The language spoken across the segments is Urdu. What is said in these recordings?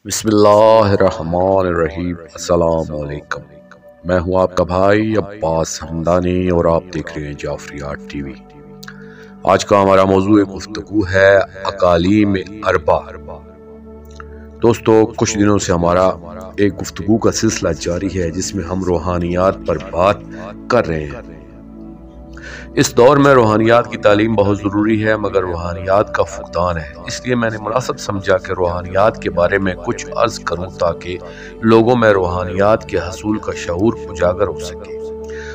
بسم اللہ الرحمن الرحیم۔ السلام علیکم، میں ہوں آپ کا بھائی عباس حمدانی اور آپ دیکھ رہے ہیں جعفریات ٹی وی۔ آج کا ہمارا موضوع گفتگو ہے اقالیم اربع۔ دوستو، کچھ دنوں سے ہمارا ایک گفتگو کا سلسلہ جاری ہے جس میں ہم روحانیات پر بات کر رہے ہیں۔ اس دور میں روحانیات کی تعلیم بہت ضروری ہے، مگر روحانیات کا فقدان ہے۔ اس لیے میں نے مناسب سمجھا کہ روحانیات کے بارے میں کچھ عرض کروں تاکہ لوگوں میں روحانیات کے حصول کا شعور اجاگر ہو سکے۔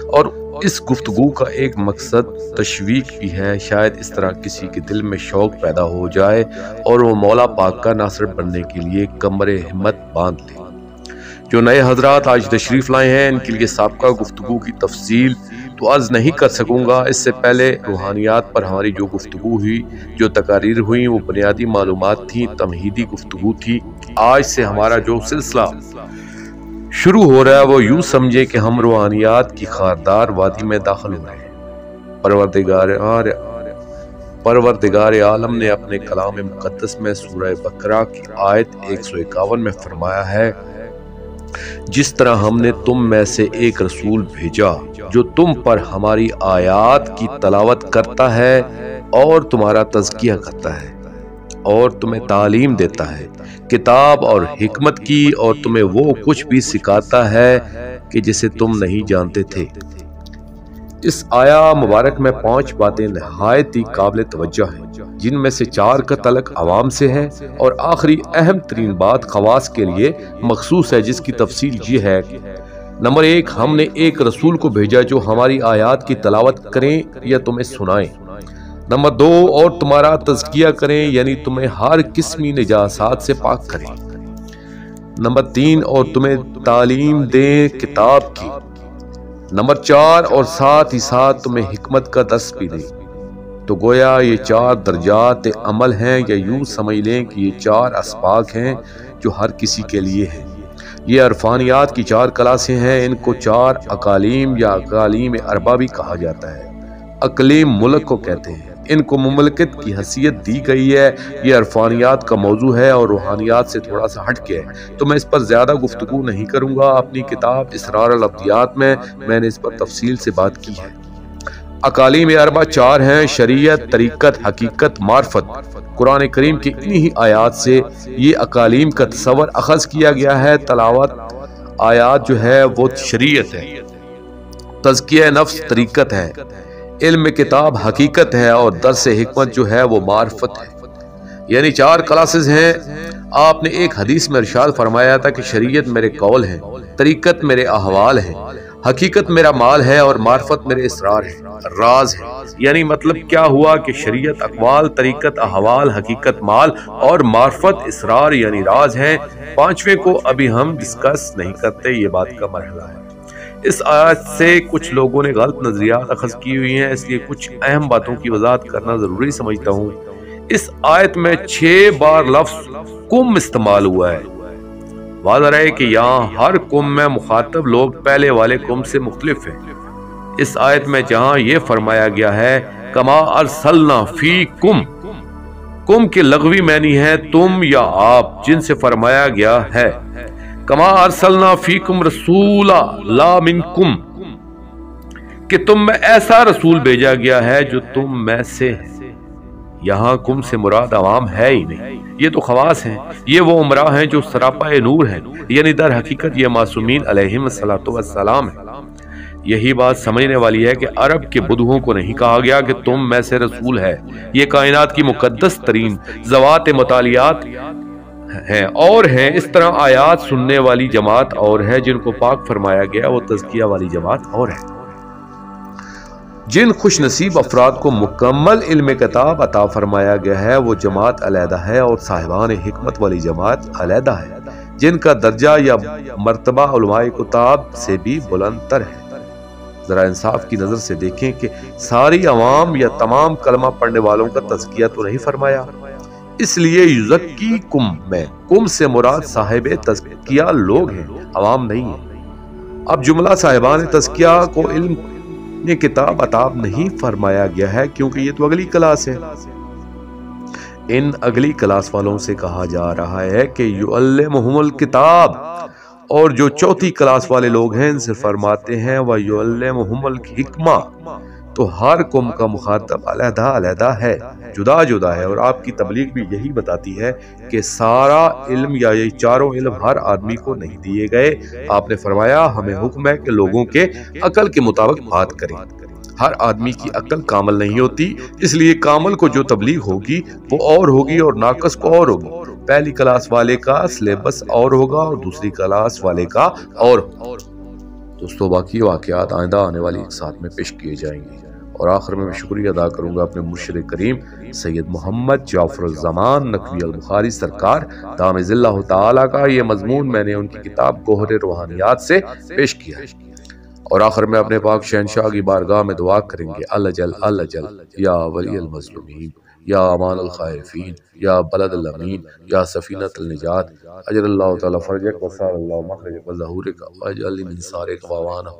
اور اس گفتگو کا ایک مقصد تشویق بھی ہے، شاید اس طرح کسی کے دل میں شوق پیدا ہو جائے اور وہ مولا پاک کا ناصر بننے کے لیے کمر ہمت باندھ لے۔ جو نئے حضرات آج تشریف لائے ہیں، ان کے لیے سابقہ گفتگو کی تفصیل تو عرض نہیں کر سکوں گا۔ اس سے پہلے روحانیات پر ہماری جو گفتگو ہوئی، جو تقاریر ہوئیں، وہ بنیادی معلومات تھیں، تمہیدی گفتگو تھی۔ آج سے ہمارا جو سلسلہ شروع ہو رہا ہے وہ یوں سمجھے کہ ہم روحانیات کی خاردار وادی میں داخل ہو رہے ہیں۔ پروردگار عالم نے اپنے کلام مقدس میں سورہ بقرہ کی آیت 151 میں فرمایا ہے، جس طرح ہم نے تم میں سے ایک رسول بھیجا جو تم پر ہماری آیات کی تلاوت کرتا ہے اور تمہارا تزکیہ کرتا ہے اور تمہیں تعلیم دیتا ہے کتاب اور حکمت کی، اور تمہیں وہ کچھ بھی سکھاتا ہے کہ جسے تم نہیں جانتے تھے۔ اس آیا مبارک میں 5 باتیں نہایت ہی قابل توجہ ہیں، جن میں سے 4 کا تعلق عوام سے ہے اور آخری اہم ترین بات خواص کے لیے مخصوص ہے، جس کی تفصیل یہ ہے کہ نمبر 1، ہم نے ایک رسول کو بھیجا جو ہماری آیات کی تلاوت کریں یا تمہیں سنائیں۔ نمبر 2، اور تمہارا تزکیہ کریں، یعنی تمہیں ہر قسمی نجاسات سے پاک کریں۔ نمبر 3، اور تمہیں تعلیم دیں کتاب کی۔ نمبر 4، اور ساتھ ہی ساتھ تمہیں حکمت کا درس بھی دیں۔ تو گویا یہ 4 درجات عمل ہیں، یا یوں سمجھ لیں کہ یہ 4 اسباق ہیں جو ہر کسی کے لیے ہیں۔ یہ عرفانیات کی 4 کلاسیں ہیں، ان کو 4 اقالیم یا اقالیم اربع بھی کہا جاتا ہے۔ اقلیم ملک کو کہتے ہیں، ان کو مملکت کی حیثیت دی گئی ہے۔ یہ عرفانیات کا موضوع ہے اور روحانیات سے تھوڑا سا ہٹ کے ہے، تو میں اس پر زیادہ گفتگو نہیں کروں گا۔ اپنی کتاب اسرار الابدیات میں نے اس پر تفصیل سے بات کی ہے۔ اقالیم اربع 4 ہیں: شریعت، طریقت، حقیقت، معرفت۔ قرآن کریم کی انہی آیات سے یہ اقالیم کا تصور اخذ کیا گیا ہے۔ تلاوت آیات جو ہے وہ شریعت ہے، تزکیہ نفس طریقت ہے، علم کتاب حقیقت ہے، اور درس حکمت جو ہے وہ معرفت ہے۔ یعنی 4 کلاسز ہیں۔ آپ نے ایک حدیث میں ارشاد فرمایا تھا کہ شریعت میرے قول ہیں، طریقت میرے احوال ہیں، حقیقت میرا مال ہے، اور معرفت میرے اسرار ہے، راز ہے۔ یعنی مطلب کیا ہوا کہ شریعت اقوال، طریقت احوال، حقیقت مال، اور معرفت اسرار یعنی راز ہے۔ 5ویں کو ابھی ہم ڈسکس نہیں کرتے، یہ بات کا مرحلہ ہے۔ اس آیت سے کچھ لوگوں نے غلط نظریات اخذ کی ہوئی ہیں، اس لیے کچھ اہم باتوں کی وضاحت کرنا ضروری سمجھتا ہوں۔ اس آیت میں 6 بار لفظ کم استعمال ہوا ہے۔ واضح رہے کہ یہاں ہر کم میں مخاطب لوگ پہلے والے کم سے مختلف ہیں۔ اس آیت میں جہاں یہ فرمایا گیا ہے کما ارسلنا فیکم، کم کے لغوی معنی ہے تم یا آپ، جن سے فرمایا گیا ہے کما ارسلنا فیکم رسولا لا منکم، کہ تم میں ایسا رسول بھیجا گیا ہے جو تم میں سے ہے۔ یہاں کم سے مراد عوام ہے ہی نہیں، یہ تو خواص ہیں، یہ وہ امراء ہیں جو سراپا نور ہیں، یعنی در حقیقت یہ معصومین علیہم السلام ہیں۔ یہی بات سمجھنے والی ہے کہ عرب کے بدھوں کو نہیں کہا گیا کہ تم میں سے رسول ہے۔ یہ کائنات کی مقدس ترین ذوات مطالعات ہیں اور ہیں۔ اس طرح آیات سننے والی جماعت اور ہے، جن کو پاک فرمایا گیا وہ تزکیہ والی جماعت اور ہے۔ جن خوش نصیب افراد کو مکمل علم کتاب عطا فرمایا گیا ہے وہ جماعت علیحدہ ہے، اور صاحبان حکمت والی جماعت علیحدہ ہے، جن کا درجہ یا مرتبہ علماء کتاب سے بھی بلند تر ہے۔ ذرا انصاف کی نظر سے دیکھیں کہ ساری عوام یا تمام کلمہ پڑھنے والوں کا تزکیہ تو نہیں فرمایا۔ اس لیے یزکیکم میں کم سے مراد صاحب تزکیہ لوگ ہیں، عوام نہیں ہیں۔ اب جملہ صاحبان تزکیہ کو علم کتاب عطا نہیں فرمایا گیا ہے، کیونکہ یہ تو اگلی کلاس ہے۔ ان اگلی کلاس والوں سے کہا جا رہا ہے کہ یعلمہم الکتاب، اور جو چوتھی کلاس والے لوگ ہیں ان سے فرماتے ہیں وَيُعَلِّمُهُمُ الْحِکْمَةَ، تو ہر قوم کا مخاطب علیحدہ علیحدہ ہے، جدا جدا ہے، اور آپ کی تبلیغ بھی یہی بتاتی ہے کہ سارا علم یا یہ چاروں علم ہر آدمی کو نہیں دیے گئے۔ آپ نے فرمایا ہمیں حکم ہے کہ لوگوں کے عقل کے مطابق بات کریں، ہر آدمی کی عقل کامل نہیں ہوتی، اس لیے کامل کو جو تبلیغ ہوگی وہ اور ہوگی اور ناقص کو اور ہوگی۔ پہلی کلاس والے کا سلیبس اور ہوگا اور دوسری کلاس والے کا اور۔ دوستو باقی واقعات آئندہ آنے والی ایک ساتھ میں پیش کیے جائیں گے، اور آخر میں شکریہ ادا کروں گا اپنے مرشد کریم سید محمد جعفر الزمان نقوی البخاری سرکار دامِ ظلہ تعالیٰ کا۔ یہ مضمون میں نے ان کی کتاب گوہر روحانیات سے پیش کیا ہے، اور آخر میں اپنے پاک شہنشاہ کی بارگاہ میں دعا کریں گے الجل الجل یا ولی المظلومین، یا امان الخائفین، یا بلد الامین، یا سفینۃ النجات، اجر اللہ تعالی فرجک وصال اللہ مخرجک وظہورک واجعل من سارک واوانا،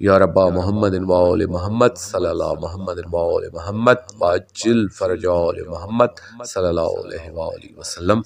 یا ربا محمد و آل محمد صلی اللہ محمد و آل محمد واجل فرج آل محمد صلی اللہ علیہ وآلہ وسلم۔